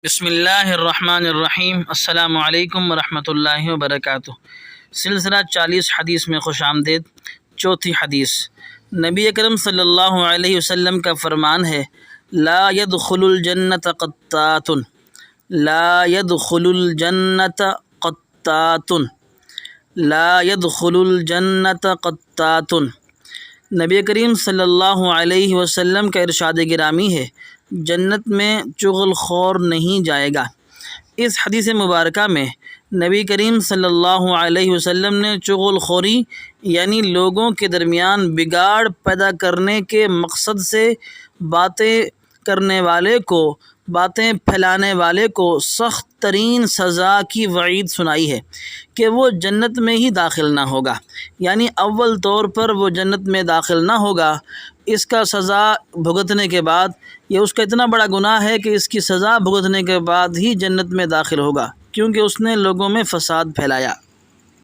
بسم اللہ الرحمن الرحیم۔ السلام علیکم ورحمۃ اللہ وبرکاتہ۔ سلسلہ 40 حدیث میں خوش آمدید۔ چوتھی حدیث، نبی اکرم صلی اللہ علیہ وسلم کا فرمان ہے، لا يدخل الجنت قطات، لا يدخل الجنت قطات، لا يدخل الجنت قطات۔ نبی کریم صلی اللہ علیہ وسلم کا ارشاد گرامی ہے، جنت میں چغل خور نہیں جائے گا۔ اس حدیث مبارکہ میں نبی کریم صلی اللہ علیہ وسلم نے چغل خوری یعنی لوگوں کے درمیان بگاڑ پیدا کرنے کے مقصد سے باتیں کرنے والے کو، باتیں پھیلانے والے کو سخت ترین سزا کی وعید سنائی ہے کہ وہ جنت میں ہی داخل نہ ہوگا، یعنی اول طور پر وہ جنت میں داخل نہ ہوگا۔ اس کا سزا بھگتنے کے بعد، یہ اس کا اتنا بڑا گناہ ہے کہ اس کی سزا بھگتنے کے بعد ہی جنت میں داخل ہوگا، کیونکہ اس نے لوگوں میں فساد پھیلایا۔